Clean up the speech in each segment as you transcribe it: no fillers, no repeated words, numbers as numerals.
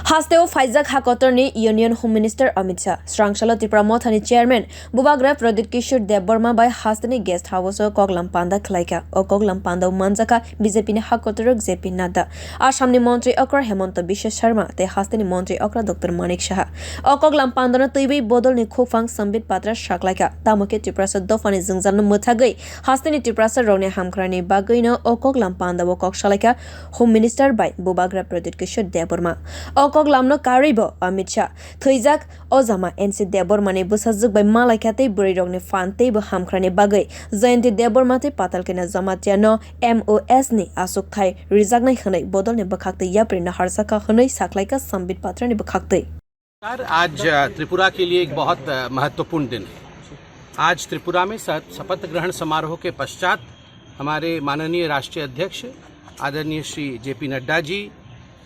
Hasteo Faizak Hakotorni Union Home Minister Amit Shah Srangshala Tripura Mothani Chairman Bubagra Pradit Kishore Deborma by Hastani Guest House o Koglam Panda Klaika o Koglam Panda Manzaka BJP ni Hakotorok JP Nadda Asamni Montri Okra Hemanta Biswa Sharma te Hastani Montri Okra Dr Manik Shah o Koglam Panda na Tuibi Bodol ni Khofang Sambit Patra Shaklaika Tamuke Tripura sa Dofani Zungzal no Muthagai Hastani Tripura sa Rone Hamkrani Bagoi no o Koglam Panda o Kokshalika Home Minister by Bubagra Pradit Kishore Deborma Koglam no karibo Amit Shah Thuijak Ozama NC Debormani busazuk by Malakate Burirogni Fante bu Hamkrani Bagai Zayanti Debormate Patalkena Zamatia no MOS ni Asuk Thai Rizaknai Khanai Bodol ne Bakhakte Yapri na Harsaka Khanai Saklaika Sambit Patra ne Bakhakte आज त्रिपुरा के लिए एक बहुत महत्वपूर्ण दिन है। आज त्रिपुरा में शपथ ग्रहण समारोह के पश्चात हमारे माननीय राष्ट्रीय अध्यक्ष आदरणीय श्री जेपी नड्डा जी,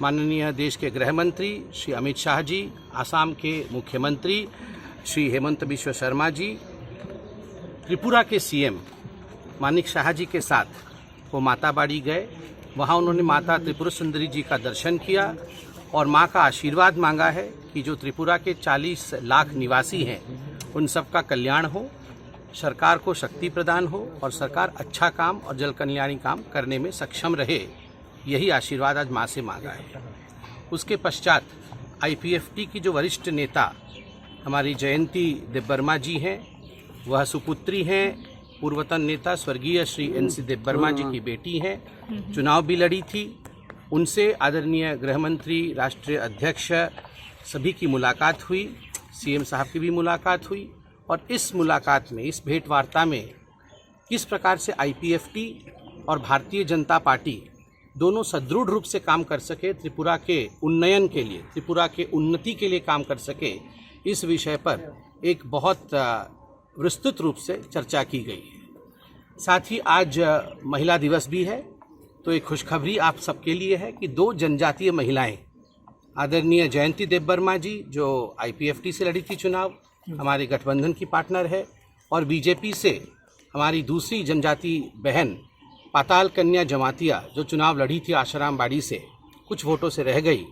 माननीय देश के गृह मंत्री श्री अमित शाह जी, आसाम के मुख्यमंत्री श्री हेमंत बिश्व शर्मा जी, त्रिपुरा के सीएम मानिक शाह जी के साथ वो माताबाड़ी गए। वहाँ उन्होंने माता त्रिपुरा सुंदरी जी का दर्शन किया और माँ का आशीर्वाद मांगा है कि जो त्रिपुरा के 40 लाख निवासी हैं उन सब का कल्याण हो, सरकार को शक्ति प्रदान हो और सरकार अच्छा काम और जल कल्याणी काम करने में सक्षम रहे। यही आशीर्वाद आज माँ से मांगा है। उसके पश्चात आईपीएफटी की जो वरिष्ठ नेता हमारी जयंती देबबर्मा जी हैं, वह सुपुत्री हैं, पूर्वतन नेता स्वर्गीय श्री एनसी देबबर्मा जी की बेटी हैं, चुनाव भी लड़ी थी। उनसे आदरणीय गृह मंत्री, राष्ट्रीय अध्यक्ष सभी की मुलाकात हुई, सीएम साहब की भी मुलाकात हुई और इस मुलाकात में, इस भेंट वार्ता में किस प्रकार से आईपीएफटी और भारतीय जनता पार्टी दोनों सदृढ़ रूप से काम कर सके, त्रिपुरा के उन्नयन के लिए, त्रिपुरा के उन्नति के लिए काम कर सके, इस विषय पर एक बहुत विस्तृत रूप से चर्चा की गई है। साथ ही आज महिला दिवस भी है, तो एक खुशखबरी आप सबके लिए है कि 2 जनजातीय महिलाएं, आदरणीय जयंती देबबर्मा जी जो आईपीएफटी से लड़ी थी चुनाव, हमारे गठबंधन की पार्टनर है, और बीजेपी से हमारी दूसरी जनजातीय बहन पाताल कन्या जमातिया जो चुनाव लड़ी थी आशाराम बाड़ी से, कुछ वोटों से रह गई।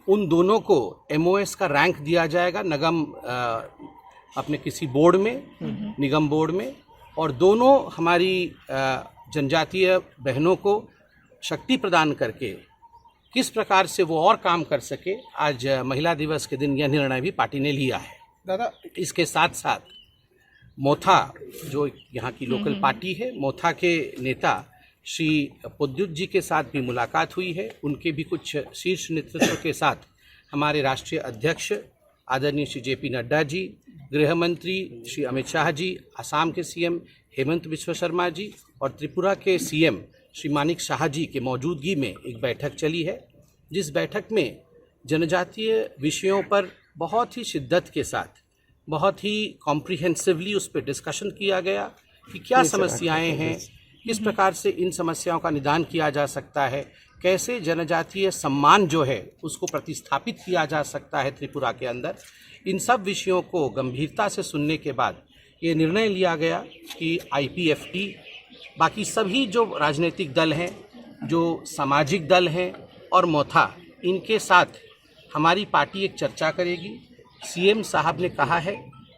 उन दोनों को एमओएस का रैंक दिया जाएगा निगम अपने किसी बोर्ड में, निगम बोर्ड में, और दोनों हमारी जनजातीय बहनों को शक्ति प्रदान करके किस प्रकार से वो और काम कर सके, आज महिला दिवस के दिन यह निर्णय भी पार्टी ने लिया है। दादा, इसके साथ साथ मोथा जो यहाँ की लोकल पार्टी है, मोथा के नेता श्री पुद्युत जी के साथ भी मुलाकात हुई है। उनके भी कुछ शीर्ष नेतृत्व के साथ हमारे राष्ट्रीय अध्यक्ष आदरणीय श्री जेपी नड्डा जी, गृह मंत्री श्री अमित शाह जी, आसाम के सीएम हेमंत बिश्व शर्मा जी और त्रिपुरा के सीएम श्री मानिक शाह जी के मौजूदगी में एक बैठक चली है, जिस बैठक में जनजातीय विषयों पर बहुत ही शिद्दत के साथ, बहुत ही कॉम्प्रिहेंसिवली उस पर डिस्कशन किया गया कि क्या समस्याएं हैं, किस प्रकार से इन समस्याओं का निदान किया जा सकता है, कैसे जनजातीय सम्मान जो है उसको प्रतिस्थापित किया जा सकता है त्रिपुरा के अंदर। इन सब विषयों को गंभीरता से सुनने के बाद ये निर्णय लिया गया कि आईपीएफटी, बाकी सभी जो राजनीतिक दल हैं, जो सामाजिक दल हैं और मोथा, इनके साथ हमारी पार्टी एक चर्चा करेगी। सीएम साहब ने कहा है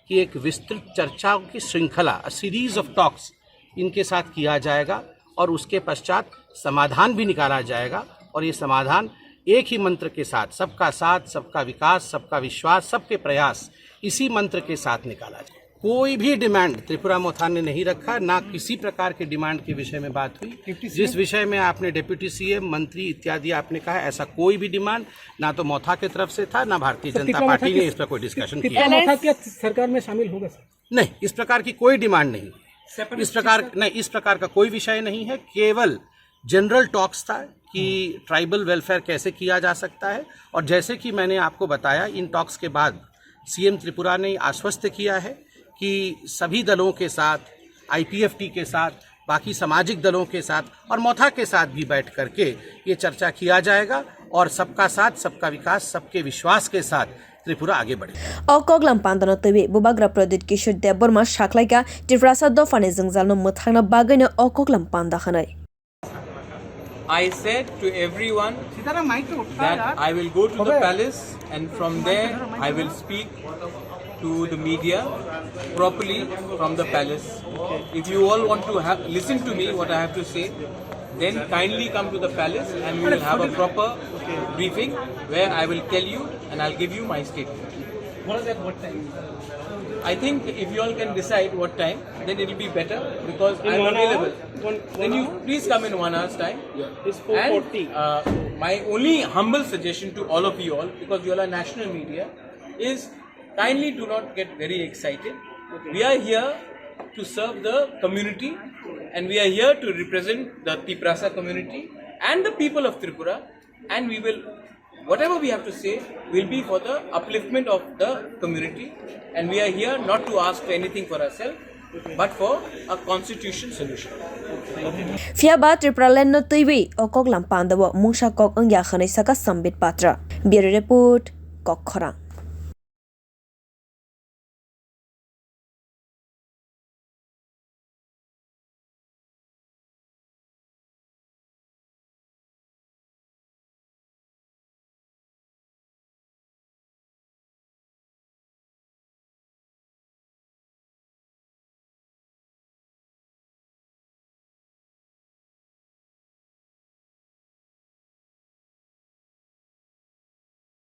कि एक विस्तृत चर्चाओं की श्रृंखला, सीरीज ऑफ टॉक्स इनके साथ किया जाएगा और उसके पश्चात समाधान भी निकाला जाएगा। और ये समाधान एक ही मंत्र के साथ, सबका साथ, सबका विकास, सबका विश्वास, सबके प्रयास, इसी मंत्र के साथ निकाला जाए। कोई भी डिमांड त्रिपुरा मोथा ने नहीं रखा, ना किसी प्रकार के डिमांड के विषय में बात हुई। जिस विषय में आपने डिप्टी सीएम, मंत्री इत्यादि आपने कहा, ऐसा कोई भी डिमांड ना तो मोथा की तरफ से था, ना भारतीय जनता पार्टी ने इस पर कोई डिस्कशन किया। मोथा क्या सरकार में शामिल होगा सर? नहीं, इस प्रकार की कोई डिमांड नहीं है। इस प्रकार का कोई विषय नहीं है। केवल जनरल टॉक्स था कि ट्राइबल वेलफेयर कैसे किया जा सकता है। और जैसे कि मैंने आपको बताया, इन टॉक्स के बाद सीएम त्रिपुरा ने आश्वस्त किया है कि सभी दलों के साथ, आईपीएफटी के साथ, बाकी सामाजिक दलों के साथ और मोथा के साथ भी बैठ करके ये चर्चा किया जाएगा और सबका साथ, सबका विकास, सबके विश्वास के साथ त्रिपुरा आगे बढ़े। Koglam Pandano Tibi, Bubagra Pradit Kishore Deborma Shaklaika, Tifrasa Dofane Zungzalno Muthana Bagano Koglam Panda Hanai. I said to everyone that I will go to the palace and from there I will speak to the media properly from the palace. If you all want to listen to me what I have to say, then kindly come to the palace and we will have a proper briefing where I will tell you and I'll give you my statement. What time? I think if you all can decide what time, then it will be better because I am available. Then you please come in 1 hour's time. It's 4:40. And my only humble suggestion to all of you all, because you all are national media, is kindly do not get very excited. We are here to serve the community and we are here to represent the Tiprasa community and the people of Tripura, and we will, whatever we have to say will be for the upliftment of the community, and we are here not to ask for anything for ourselves but for a constitution solution. Fiaba Tripraland no TV o Koglam Pandawo Musha Kok Angya Khanisaka Sambit Patra. Bureau Report Kok Khorang.